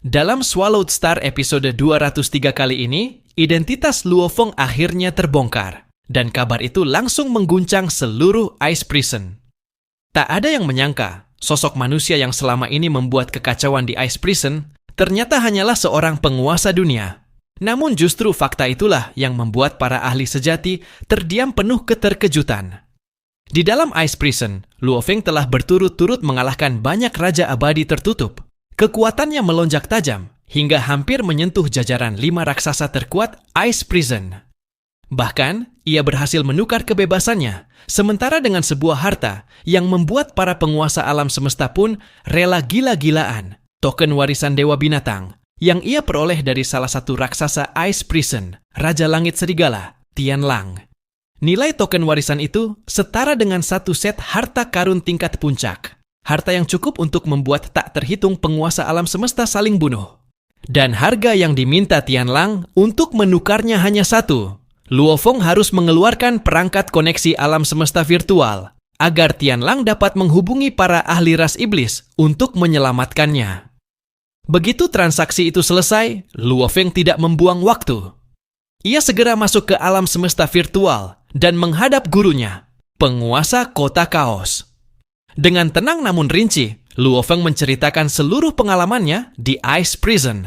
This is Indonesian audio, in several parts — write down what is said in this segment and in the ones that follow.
Dalam Swallowed Star episode 203 kali ini, identitas Luo Feng akhirnya terbongkar, dan kabar itu langsung mengguncang seluruh Ice Prison. Tak ada yang menyangka, sosok manusia yang selama ini membuat kekacauan di Ice Prison ternyata hanyalah seorang penguasa dunia. Namun justru fakta itulah yang membuat para ahli sejati terdiam penuh keterkejutan. Di dalam Ice Prison, Luo Feng telah berturut-turut mengalahkan banyak raja abadi tertutup. Kekuatannya melonjak tajam hingga hampir menyentuh jajaran 5 raksasa terkuat Ice Prison. Bahkan, ia berhasil menukar kebebasannya, sementara dengan sebuah harta yang membuat para penguasa alam semesta pun rela gila-gilaan, token warisan Dewa Binatang, yang ia peroleh dari salah satu raksasa Ice Prison, Raja Langit Serigala, Tianlang. Nilai token warisan itu setara dengan satu set harta karun tingkat puncak. Harta yang cukup untuk membuat tak terhitung penguasa alam semesta saling bunuh. Dan harga yang diminta Tianlang untuk menukarnya hanya satu. Luo Feng harus mengeluarkan perangkat koneksi alam semesta virtual agar Tianlang dapat menghubungi para ahli ras iblis untuk menyelamatkannya. Begitu transaksi itu selesai, Luo Feng tidak membuang waktu. Ia segera masuk ke alam semesta virtual dan menghadap gurunya, penguasa kota kaos. Dengan tenang namun rinci, Luo Feng menceritakan seluruh pengalamannya di Ice Prison.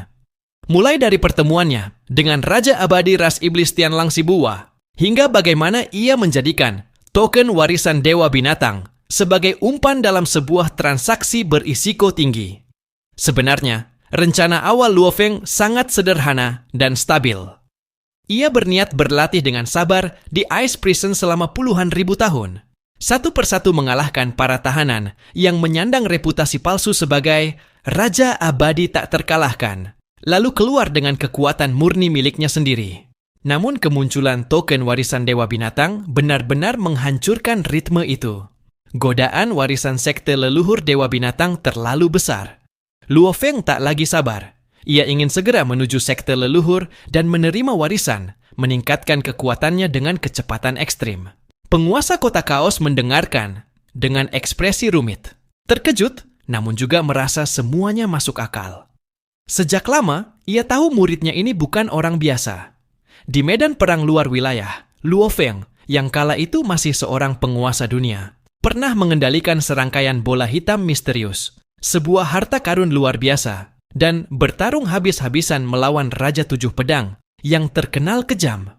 Mulai dari pertemuannya dengan Raja Abadi Ras Iblis Tianlang Sibua, hingga bagaimana ia menjadikan token warisan Dewa Binatang sebagai umpan dalam sebuah transaksi berisiko tinggi. Sebenarnya, rencana awal Luo Feng sangat sederhana dan stabil. Ia berniat berlatih dengan sabar di Ice Prison selama puluhan ribu tahun. Satu persatu mengalahkan para tahanan yang menyandang reputasi palsu sebagai Raja Abadi tak terkalahkan, lalu keluar dengan kekuatan murni miliknya sendiri. Namun kemunculan token warisan Dewa Binatang benar-benar menghancurkan ritme itu. Godaan warisan sekte leluhur Dewa Binatang terlalu besar. Luo Feng tak lagi sabar. Ia ingin segera menuju sekte leluhur dan menerima warisan, meningkatkan kekuatannya dengan kecepatan ekstrim. Penguasa kota kaos mendengarkan dengan ekspresi rumit. Terkejut, namun juga merasa semuanya masuk akal. Sejak lama, ia tahu muridnya ini bukan orang biasa. Di medan perang luar wilayah, Luo Feng, yang kala itu masih seorang penguasa dunia, pernah mengendalikan serangkaian bola hitam misterius, sebuah harta karun luar biasa, dan bertarung habis-habisan melawan Raja Tujuh Pedang yang terkenal kejam.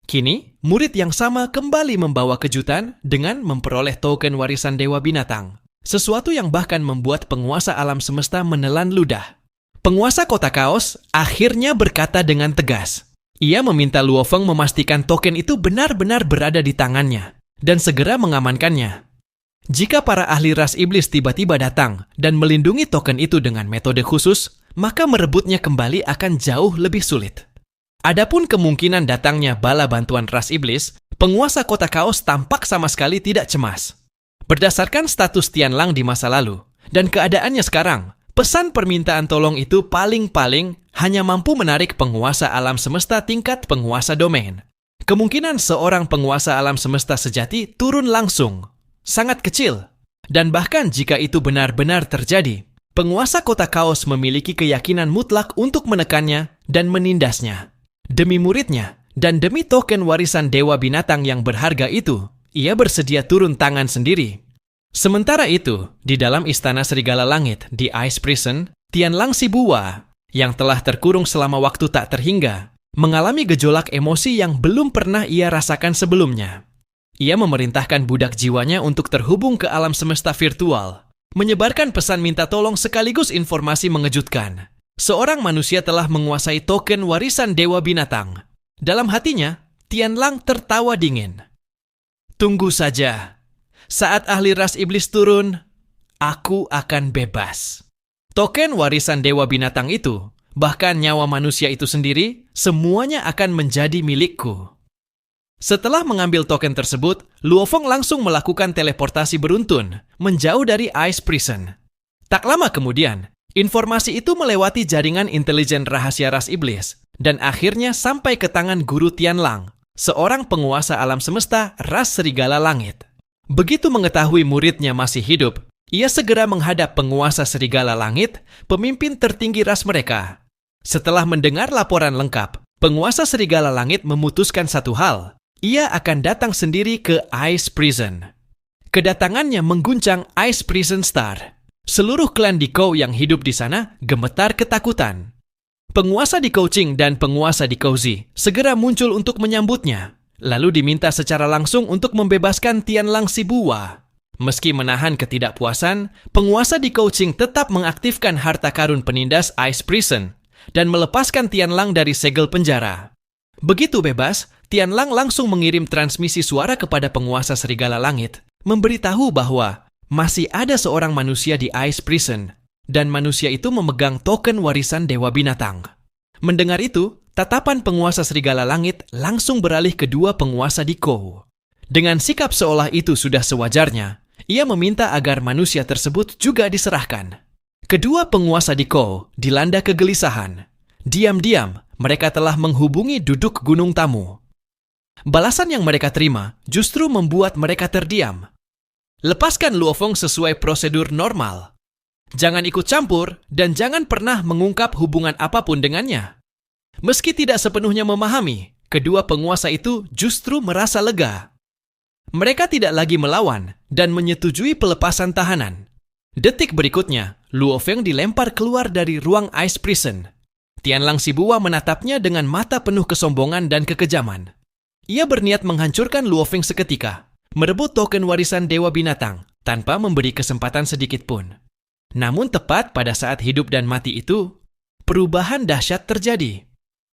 Kini, murid yang sama kembali membawa kejutan dengan memperoleh token warisan Dewa Binatang. Sesuatu yang bahkan membuat penguasa alam semesta menelan ludah. Penguasa kota kaos akhirnya berkata dengan tegas. Ia meminta Luo Feng memastikan token itu benar-benar berada di tangannya dan segera mengamankannya. Jika para ahli ras iblis tiba-tiba datang dan melindungi token itu dengan metode khusus, maka merebutnya kembali akan jauh lebih sulit. Adapun kemungkinan datangnya bala bantuan ras iblis, penguasa kota kaos tampak sama sekali tidak cemas. Berdasarkan status Tianlang di masa lalu dan keadaannya sekarang, pesan permintaan tolong itu paling-paling hanya mampu menarik penguasa alam semesta tingkat penguasa domain. Kemungkinan seorang penguasa alam semesta sejati turun langsung sangat kecil. Dan bahkan jika itu benar-benar terjadi, penguasa kota kaos memiliki keyakinan mutlak untuk menekannya dan menindasnya. Demi muridnya, dan demi token warisan Dewa Binatang yang berharga itu, ia bersedia turun tangan sendiri. Sementara itu, di dalam Istana Serigala Langit di Ice Prison, Tianlang Sibua, yang telah terkurung selama waktu tak terhingga, mengalami gejolak emosi yang belum pernah ia rasakan sebelumnya. Ia memerintahkan budak jiwanya untuk terhubung ke alam semesta virtual, menyebarkan pesan minta tolong sekaligus informasi mengejutkan. Seorang manusia telah menguasai token warisan Dewa Binatang. Dalam hatinya, Tianlang tertawa dingin. Tunggu saja. Saat ahli ras iblis turun, aku akan bebas. Token warisan Dewa Binatang itu, bahkan nyawa manusia itu sendiri, semuanya akan menjadi milikku. Setelah mengambil token tersebut, Luo Feng langsung melakukan teleportasi beruntun, menjauh dari Ice Prison. Tak lama kemudian, informasi itu melewati jaringan intelijen rahasia ras iblis dan akhirnya sampai ke tangan Guru Tianlang, seorang penguasa alam semesta ras serigala langit. Begitu mengetahui muridnya masih hidup, Ia segera menghadap penguasa serigala langit, pemimpin tertinggi ras mereka. Setelah mendengar laporan lengkap, penguasa serigala langit memutuskan satu hal. Ia akan datang sendiri ke Ice Prison. Kedatangannya mengguncang Ice Prison Star. Seluruh klan Diko yang hidup di sana gemetar ketakutan. Penguasa Diko Qing dan penguasa Diko Zi segera muncul untuk menyambutnya, lalu diminta secara langsung untuk membebaskan Tianlang Sibua. Meski menahan ketidakpuasan, penguasa Diko Qing tetap mengaktifkan harta karun penindas Ice Prison dan melepaskan Tianlang dari segel penjara. Begitu bebas, Tianlang langsung mengirim transmisi suara kepada penguasa Serigala Langit, memberitahu bahwa masih ada seorang manusia di Ice Prison, dan manusia itu memegang token warisan Dewa Binatang. Mendengar itu, tatapan penguasa Serigala Langit langsung beralih ke dua penguasa Diko. Dengan sikap seolah itu sudah sewajarnya, ia meminta agar manusia tersebut juga diserahkan. Kedua penguasa Diko dilanda kegelisahan. Diam-diam, mereka telah menghubungi duduk gunung tamu. Balasan yang mereka terima justru membuat mereka terdiam. Lepaskan Luofeng sesuai prosedur normal. Jangan ikut campur dan jangan pernah mengungkap hubungan apapun dengannya. Meski tidak sepenuhnya memahami, kedua penguasa itu justru merasa lega. Mereka tidak lagi melawan dan menyetujui pelepasan tahanan. Detik berikutnya, Luofeng dilempar keluar dari ruang Ice Prison. Tianlang Sibua menatapnya dengan mata penuh kesombongan dan kekejaman. Ia berniat menghancurkan Luofeng seketika, merebut token warisan Dewa Binatang tanpa memberi kesempatan sedikit pun. Namun tepat pada saat hidup dan mati itu, perubahan dahsyat terjadi.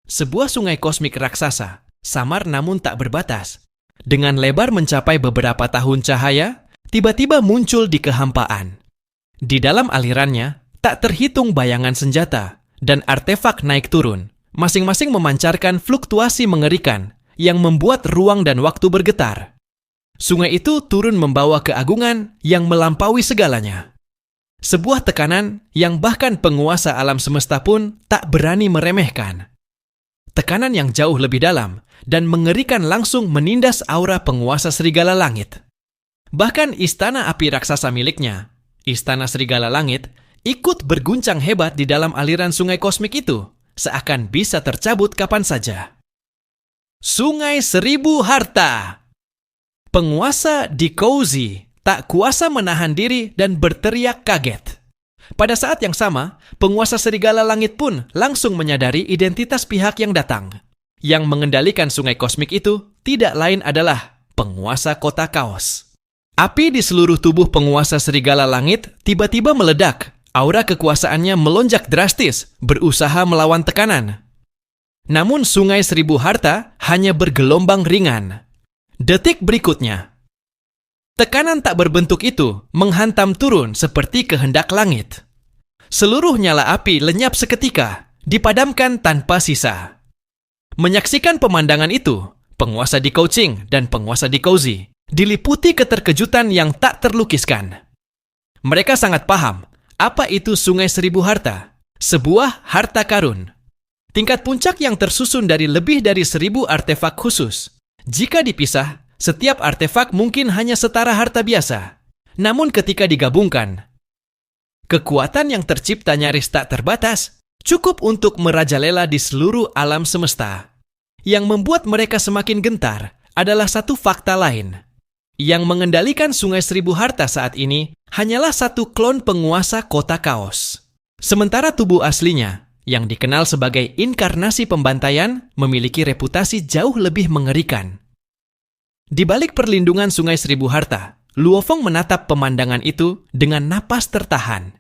Sebuah sungai kosmik raksasa, samar namun tak berbatas, dengan lebar mencapai beberapa tahun cahaya, tiba-tiba muncul di kehampaan. Di dalam alirannya, tak terhitung bayangan senjata dan artefak naik turun, masing-masing memancarkan fluktuasi mengerikan yang membuat ruang dan waktu bergetar. Sungai itu turun membawa keagungan yang melampaui segalanya. Sebuah tekanan yang bahkan penguasa alam semesta pun tak berani meremehkan. Tekanan yang jauh lebih dalam dan mengerikan langsung menindas aura penguasa Serigala Langit. Bahkan istana api raksasa miliknya, Istana Serigala Langit, ikut berguncang hebat di dalam aliran sungai kosmik itu, seakan bisa tercabut kapan saja. Sungai Seribu Harta. Penguasa Diko Zi tak kuasa menahan diri dan berteriak kaget. Pada saat yang sama, penguasa Serigala Langit pun langsung menyadari identitas pihak yang datang. Yang mengendalikan sungai kosmik itu tidak lain adalah penguasa kota kaos. Api di seluruh tubuh penguasa Serigala Langit tiba-tiba meledak. Aura kekuasaannya melonjak drastis, berusaha melawan tekanan. Namun sungai Seribu Harta hanya bergelombang ringan. Detik berikutnya, tekanan tak berbentuk itu menghantam turun seperti kehendak langit. Seluruh nyala api lenyap seketika, dipadamkan tanpa sisa. Menyaksikan pemandangan itu, penguasa Diko Qing dan penguasa Diko Zi diliputi keterkejutan yang tak terlukiskan. Mereka sangat paham apa itu Sungai Seribu Harta, sebuah harta karun. Tingkat puncak yang tersusun dari lebih dari 1000 artefak khusus. Jika dipisah, setiap artefak mungkin hanya setara harta biasa. Namun ketika digabungkan, kekuatan yang tercipta nyaris tak terbatas, cukup untuk merajalela di seluruh alam semesta. Yang membuat mereka semakin gentar adalah satu fakta lain. Yang mengendalikan Sungai Seribu Harta saat ini hanyalah satu klon penguasa kota kaos. Sementara tubuh aslinya, yang dikenal sebagai inkarnasi pembantaian, memiliki reputasi jauh lebih mengerikan. Di balik perlindungan Sungai Seribu Harta, Luofeng menatap pemandangan itu dengan napas tertahan.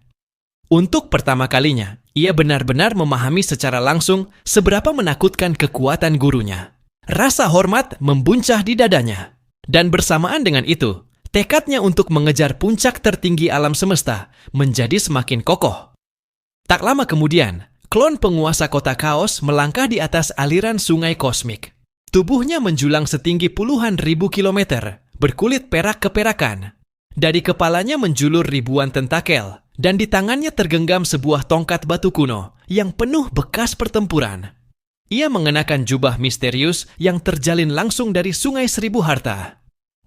Untuk pertama kalinya, ia benar-benar memahami secara langsung seberapa menakutkan kekuatan gurunya. Rasa hormat membuncah di dadanya. Dan bersamaan dengan itu, tekadnya untuk mengejar puncak tertinggi alam semesta menjadi semakin kokoh. Tak lama kemudian, klon penguasa kota kaos melangkah di atas aliran sungai kosmik. Tubuhnya menjulang setinggi puluhan ribu kilometer, berkulit perak keperakan. Dari kepalanya menjulur ribuan tentakel, dan di tangannya tergenggam sebuah tongkat batu kuno yang penuh bekas pertempuran. Ia mengenakan jubah misterius yang terjalin langsung dari Sungai Seribu Harta.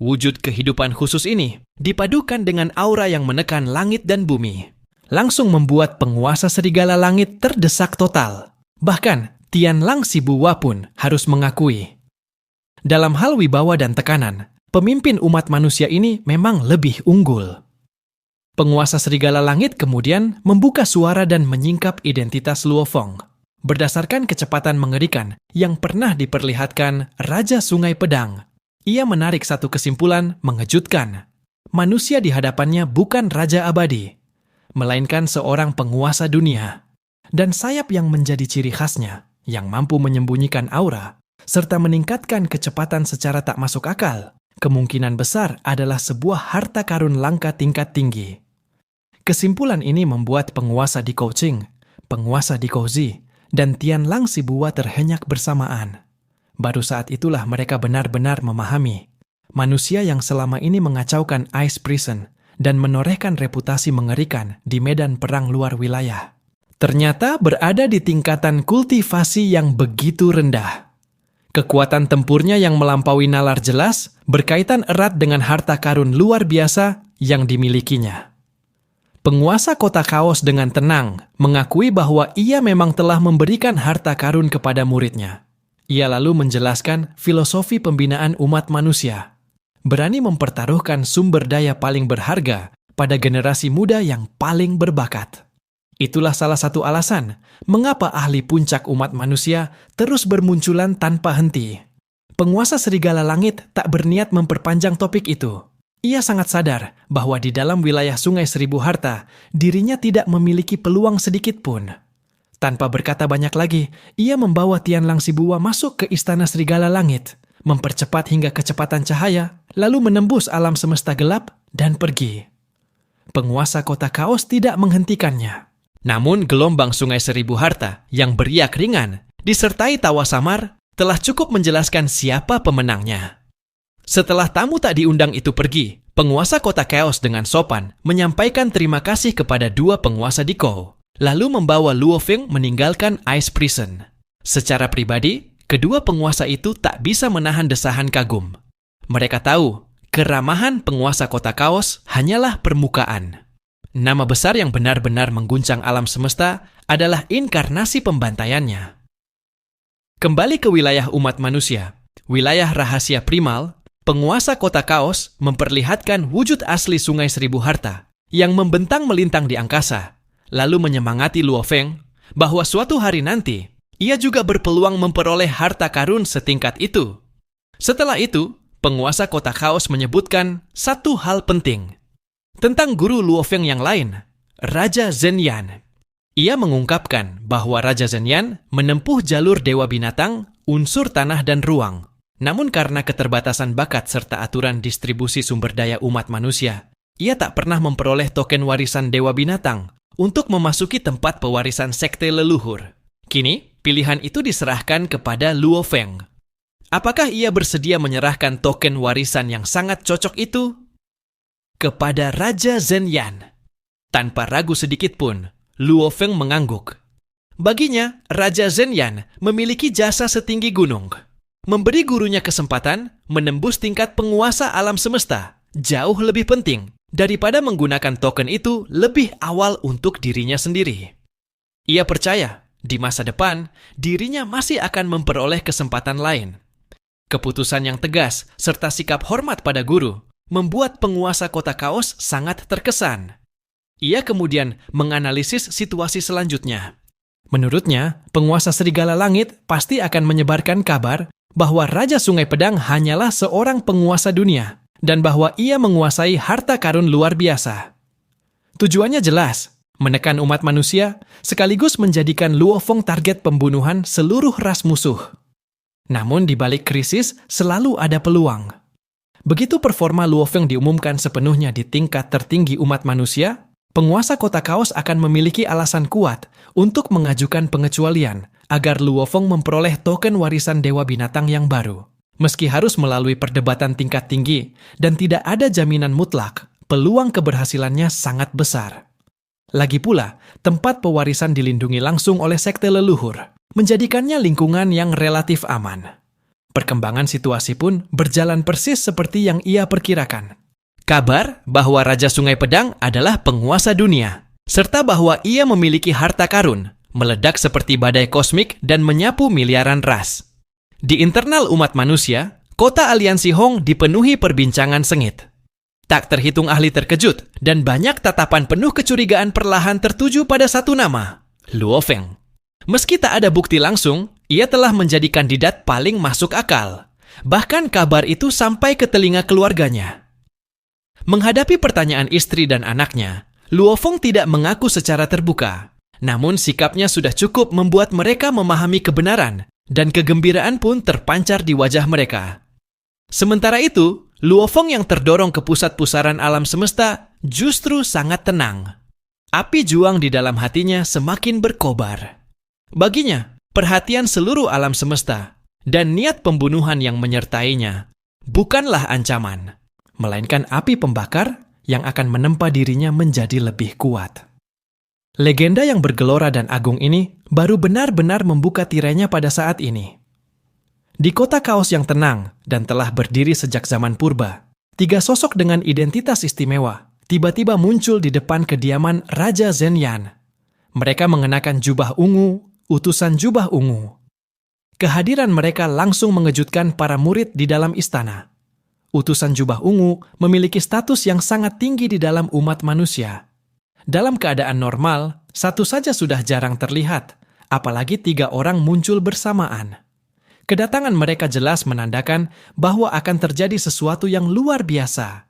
Wujud kehidupan khusus ini dipadukan dengan aura yang menekan langit dan bumi, langsung membuat penguasa serigala langit terdesak total. Bahkan, Tianlang Si Buwa pun harus mengakui. Dalam hal wibawa dan tekanan, pemimpin umat manusia ini memang lebih unggul. Penguasa serigala langit kemudian membuka suara dan menyingkap identitas Luo Feng. Berdasarkan kecepatan mengerikan yang pernah diperlihatkan Raja Sungai Pedang, ia menarik satu kesimpulan mengejutkan. Manusia di hadapannya bukan Raja Abadi, melainkan seorang penguasa dunia. Dan sayap yang menjadi ciri khasnya, yang mampu menyembunyikan aura, serta meningkatkan kecepatan secara tak masuk akal, kemungkinan besar adalah sebuah harta karun langka tingkat tinggi. Kesimpulan ini membuat penguasa di Kouqing, penguasa di Kouzi, dan Tianlang Si Buwa terhenyak bersamaan. Baru saat itulah mereka benar-benar memahami manusia yang selama ini mengacaukan Ice Prison dan menorehkan reputasi mengerikan di medan perang luar wilayah, ternyata berada di tingkatan kultivasi yang begitu rendah. Kekuatan tempurnya yang melampaui nalar jelas berkaitan erat dengan harta karun luar biasa yang dimilikinya. Penguasa kota Kaos dengan tenang mengakui bahwa ia memang telah memberikan harta karun kepada muridnya. Ia lalu menjelaskan filosofi pembinaan umat manusia. Berani mempertaruhkan sumber daya paling berharga pada generasi muda yang paling berbakat. Itulah salah satu alasan mengapa ahli puncak umat manusia terus bermunculan tanpa henti. Penguasa serigala langit tak berniat memperpanjang topik itu. Ia sangat sadar bahwa di dalam wilayah Sungai Seribu Harta, dirinya tidak memiliki peluang sedikit pun. Tanpa berkata banyak lagi, ia membawa Tianlang Si Buwa masuk ke Istana Serigala Langit, mempercepat hingga kecepatan cahaya, lalu menembus alam semesta gelap dan pergi. Penguasa kota Kaos tidak menghentikannya. Namun gelombang Sungai Seribu Harta yang beriak ringan, disertai tawa samar, telah cukup menjelaskan siapa pemenangnya. Setelah tamu tak diundang itu pergi, penguasa kota Chaos dengan sopan menyampaikan terima kasih kepada dua penguasa di Kou, lalu membawa Luo Feng meninggalkan Ice Prison. Secara pribadi, kedua penguasa itu tak bisa menahan desahan kagum. Mereka tahu, keramahan penguasa kota Chaos hanyalah permukaan. Nama besar yang benar-benar mengguncang alam semesta adalah inkarnasi pembantaiannya. Kembali ke wilayah umat manusia, wilayah rahasia primal, penguasa kota Kaos memperlihatkan wujud asli Sungai Seribu Harta yang membentang melintang di angkasa, lalu menyemangati Luo Feng bahwa suatu hari nanti ia juga berpeluang memperoleh harta karun setingkat itu. Setelah itu, penguasa kota Kaos menyebutkan satu hal penting tentang guru Luo Feng yang lain, Raja Zhenyan. Ia mengungkapkan bahwa Raja Zhenyan menempuh jalur dewa binatang, unsur tanah dan ruang. Namun karena keterbatasan bakat serta aturan distribusi sumber daya umat manusia, ia tak pernah memperoleh token warisan dewa binatang untuk memasuki tempat pewarisan sekte leluhur. Kini, pilihan itu diserahkan kepada Luo Feng. Apakah ia bersedia menyerahkan token warisan yang sangat cocok itu? Kepada Raja Zhenyan. Tanpa ragu sedikit pun, Luo Feng mengangguk. Baginya, Raja Zhenyan memiliki jasa setinggi gunung. Memberi gurunya kesempatan menembus tingkat penguasa alam semesta jauh lebih penting daripada menggunakan token itu lebih awal untuk dirinya sendiri. Ia percaya di masa depan dirinya masih akan memperoleh kesempatan lain. Keputusan yang tegas serta sikap hormat pada guru membuat penguasa kota Kaos sangat terkesan. Ia kemudian menganalisis situasi selanjutnya. Menurutnya, penguasa Serigala Langit pasti akan menyebarkan kabar bahwa Raja Sungai Pedang hanyalah seorang penguasa dunia dan bahwa ia menguasai harta karun luar biasa. Tujuannya jelas, menekan umat manusia sekaligus menjadikan Luo Feng target pembunuhan seluruh ras musuh. Namun di balik krisis selalu ada peluang. Begitu performa Luo Feng diumumkan sepenuhnya di tingkat tertinggi umat manusia, penguasa kota Kaos akan memiliki alasan kuat untuk mengajukan pengecualian agar Luo Feng memperoleh token warisan dewa binatang yang baru. Meski harus melalui perdebatan tingkat tinggi dan tidak ada jaminan mutlak, peluang keberhasilannya sangat besar. Lagi pula, tempat pewarisan dilindungi langsung oleh sekte leluhur, menjadikannya lingkungan yang relatif aman. Perkembangan situasi pun berjalan persis seperti yang ia perkirakan. Kabar bahwa Raja Sungai Pedang adalah penguasa dunia, serta bahwa ia memiliki harta karun, meledak seperti badai kosmik dan menyapu miliaran ras. Di internal umat manusia, kota Aliansi Hong dipenuhi perbincangan sengit. Tak terhitung ahli terkejut dan banyak tatapan penuh kecurigaan perlahan tertuju pada satu nama, Luo Feng. Meski tak ada bukti langsung, ia telah menjadi kandidat paling masuk akal. Bahkan kabar itu sampai ke telinga keluarganya. Menghadapi pertanyaan istri dan anaknya, Luo Feng tidak mengaku secara terbuka. Namun sikapnya sudah cukup membuat mereka memahami kebenaran dan kegembiraan pun terpancar di wajah mereka. Sementara itu, Luo Feng yang terdorong ke pusat pusaran alam semesta justru sangat tenang. Api juang di dalam hatinya semakin berkobar. Baginya, perhatian seluruh alam semesta dan niat pembunuhan yang menyertainya bukanlah ancaman, melainkan api pembakar yang akan menempa dirinya menjadi lebih kuat. Legenda yang bergelora dan agung ini baru benar-benar membuka tirainya pada saat ini. Di kota kaos yang tenang dan telah berdiri sejak zaman purba, 3 sosok dengan identitas istimewa tiba-tiba muncul di depan kediaman Raja Zhenyan. Mereka mengenakan jubah ungu, utusan jubah ungu. Kehadiran mereka langsung mengejutkan para murid di dalam istana. Utusan jubah ungu memiliki status yang sangat tinggi di dalam umat manusia. Dalam keadaan normal, satu saja sudah jarang terlihat, apalagi 3 orang muncul bersamaan. Kedatangan mereka jelas menandakan bahwa akan terjadi sesuatu yang luar biasa.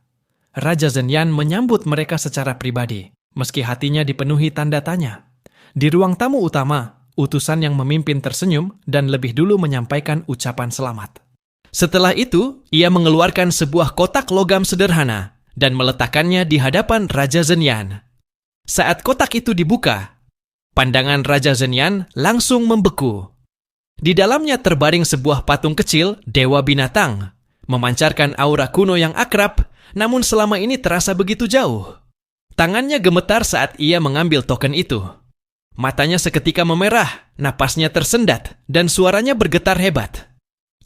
Raja Zhenyan menyambut mereka secara pribadi, meski hatinya dipenuhi tanda tanya. Di ruang tamu utama, utusan yang memimpin tersenyum dan lebih dulu menyampaikan ucapan selamat. Setelah itu, ia mengeluarkan sebuah kotak logam sederhana dan meletakkannya di hadapan Raja Zhenyan. Saat kotak itu dibuka, pandangan Raja Zhenyan langsung membeku. Di dalamnya terbaring sebuah patung kecil Dewa Binatang, memancarkan aura kuno yang akrab, namun selama ini terasa begitu jauh. Tangannya gemetar saat ia mengambil token itu. Matanya seketika memerah, napasnya tersendat, dan suaranya bergetar hebat.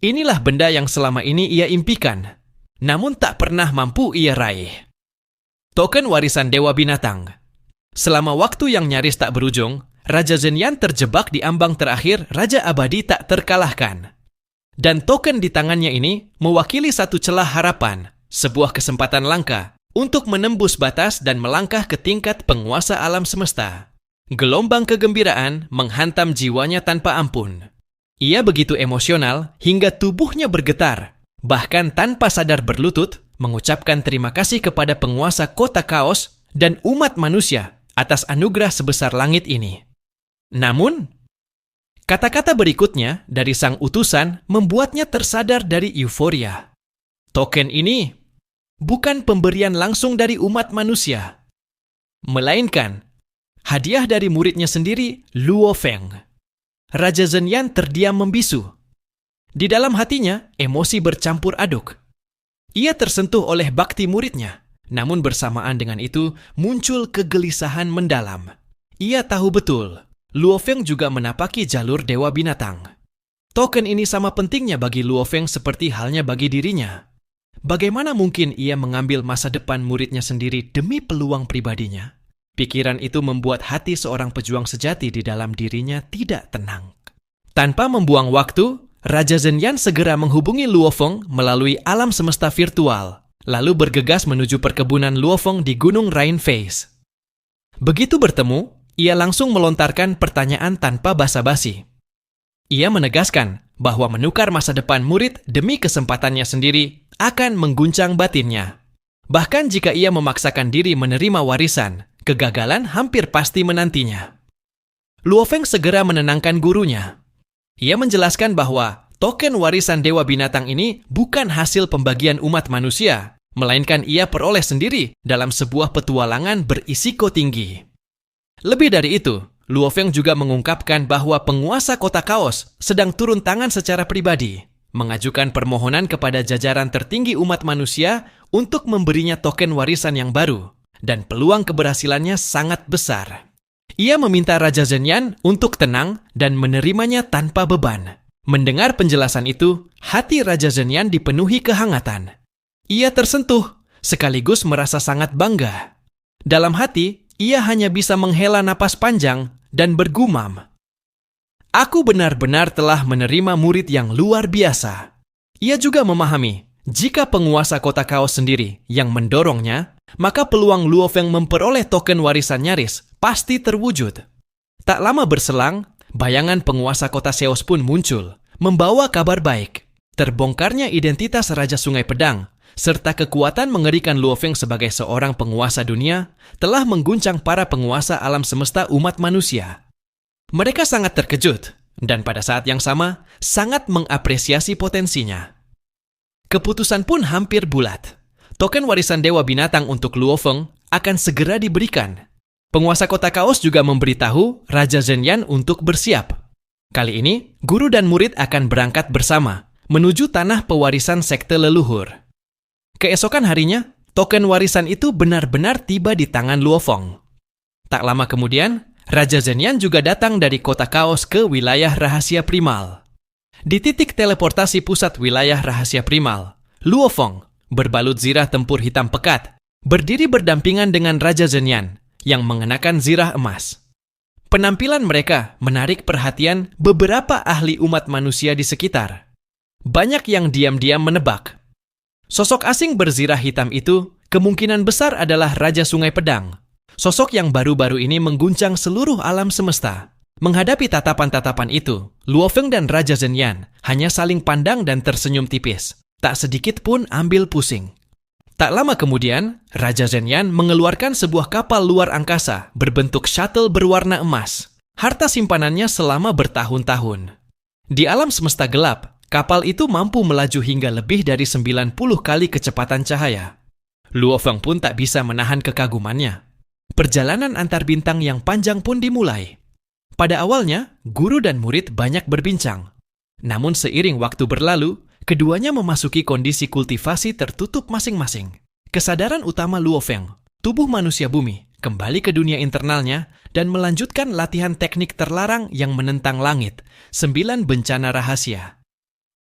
Inilah benda yang selama ini ia impikan, namun tak pernah mampu ia raih. Token warisan Dewa Binatang. Selama waktu yang nyaris tak berujung, Raja Zhenyan terjebak di ambang terakhir Raja Abadi tak terkalahkan. Dan token di tangannya ini mewakili satu celah harapan, sebuah kesempatan langka untuk menembus batas dan melangkah ke tingkat penguasa alam semesta. Gelombang kegembiraan menghantam jiwanya tanpa ampun. Ia begitu emosional hingga tubuhnya bergetar, bahkan tanpa sadar berlutut mengucapkan terima kasih kepada penguasa kota kaos dan umat manusia atas anugerah sebesar langit ini. Namun, kata-kata berikutnya dari sang utusan membuatnya tersadar dari euforia. Token ini bukan pemberian langsung dari umat manusia, melainkan hadiah dari muridnya sendiri, Luo Feng. Raja Zhenyan terdiam membisu. Di dalam hatinya, emosi bercampur aduk. Ia tersentuh oleh bakti muridnya, namun bersamaan dengan itu muncul kegelisahan mendalam. Ia tahu betul, Luo Feng juga menapaki jalur Dewa Binatang. Token ini sama pentingnya bagi Luo Feng seperti halnya bagi dirinya. Bagaimana mungkin ia mengambil masa depan muridnya sendiri demi peluang pribadinya? Pikiran itu membuat hati seorang pejuang sejati di dalam dirinya tidak tenang. Tanpa membuang waktu, Raja Zhenyan segera menghubungi Luo Feng melalui alam semesta virtual, lalu bergegas menuju perkebunan Luo Feng di Gunung Rain Face. Begitu bertemu, ia langsung melontarkan pertanyaan tanpa basa-basi. Ia menegaskan bahwa menukar masa depan murid demi kesempatannya sendiri akan mengguncang batinnya. Bahkan jika ia memaksakan diri menerima warisan, kegagalan hampir pasti menantinya. Luo Feng segera menenangkan gurunya. Ia menjelaskan bahwa token warisan Dewa Binatang ini bukan hasil pembagian umat manusia, melainkan ia peroleh sendiri dalam sebuah petualangan berisiko tinggi. Lebih dari itu, Luo Feng juga mengungkapkan bahwa penguasa kota kaos sedang turun tangan secara pribadi, mengajukan permohonan kepada jajaran tertinggi umat manusia untuk memberinya token warisan yang baru, dan peluang keberhasilannya sangat besar. Ia meminta Raja Zhenyan untuk tenang dan menerimanya tanpa beban, Mendengar penjelasan itu, hati Raja Zhenyan dipenuhi kehangatan. Ia tersentuh, sekaligus merasa sangat bangga. Dalam hati, ia hanya bisa menghela napas panjang dan bergumam. Aku benar-benar telah menerima murid yang luar biasa. Ia juga memahami, jika penguasa kota kaos sendiri yang mendorongnya, maka peluang Luo Feng memperoleh token warisan nyaris pasti terwujud. Tak lama berselang, bayangan penguasa kota Seos pun muncul, membawa kabar baik. Terbongkarnya identitas Raja Sungai Pedang, serta kekuatan mengerikan Luo Feng sebagai seorang penguasa dunia, telah mengguncang para penguasa alam semesta umat manusia. Mereka sangat terkejut, dan pada saat yang sama, sangat mengapresiasi potensinya. Keputusan pun hampir bulat. Token warisan Dewa Binatang untuk Luo Feng akan segera diberikan. Penguasa kota kaos juga memberitahu Raja Zhenyan untuk bersiap. Kali ini, guru dan murid akan berangkat bersama, menuju tanah pewarisan sekte leluhur. Keesokan harinya, token warisan itu benar-benar tiba di tangan Luo Feng. Tak lama kemudian, Raja Zhenyan juga datang dari kota kaos ke wilayah rahasia primal. Di titik teleportasi pusat wilayah rahasia primal, Luo Feng, berbalut zirah tempur hitam pekat, berdiri berdampingan dengan Raja Zhenyan yang mengenakan zirah emas. Penampilan mereka menarik perhatian beberapa ahli umat manusia di sekitar. Banyak yang diam-diam menebak. Sosok asing berzirah hitam itu kemungkinan besar adalah Raja Sungai Pedang. Sosok yang baru-baru ini mengguncang seluruh alam semesta. Menghadapi tatapan-tatapan itu, Luo Feng dan Raja Zhenyan hanya saling pandang dan tersenyum tipis. Tak sedikit pun ambil pusing. Tak lama kemudian, Raja Zhenyan mengeluarkan sebuah kapal luar angkasa berbentuk shuttle berwarna emas. Harta simpanannya selama bertahun-tahun. Di alam semesta gelap, kapal itu mampu melaju hingga lebih dari 90 kali kecepatan cahaya. Luo Feng pun tak bisa menahan kekagumannya. Perjalanan antar bintang yang panjang pun dimulai. Pada awalnya, guru dan murid banyak berbincang. Namun seiring waktu berlalu, keduanya memasuki kondisi kultivasi tertutup masing-masing. Kesadaran utama Luo Feng, tubuh manusia bumi, kembali ke dunia internalnya dan melanjutkan latihan teknik terlarang yang menentang langit, 9 bencana rahasia.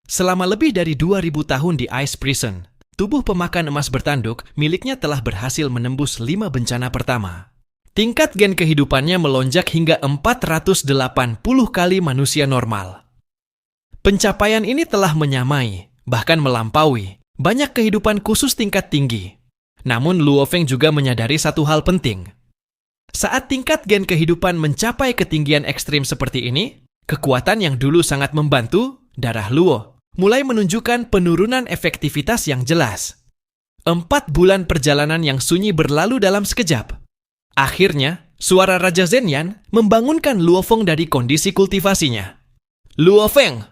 Selama lebih dari 2000 tahun di Ice Prison, tubuh pemakan emas bertanduk miliknya telah berhasil menembus 5 bencana pertama. Tingkat gen kehidupannya melonjak hingga 480 kali manusia normal. Pencapaian ini telah menyamai, bahkan melampaui, banyak kehidupan khusus tingkat tinggi. Namun Luo Feng juga menyadari satu hal penting. Saat tingkat gen kehidupan mencapai ketinggian ekstrim seperti ini, kekuatan yang dulu sangat membantu, darah Luo, mulai menunjukkan penurunan efektivitas yang jelas. 4 bulan perjalanan yang sunyi berlalu dalam sekejap. Akhirnya, suara Raja Zhenyan membangunkan Luo Feng dari kondisi kultivasinya. Luo Feng,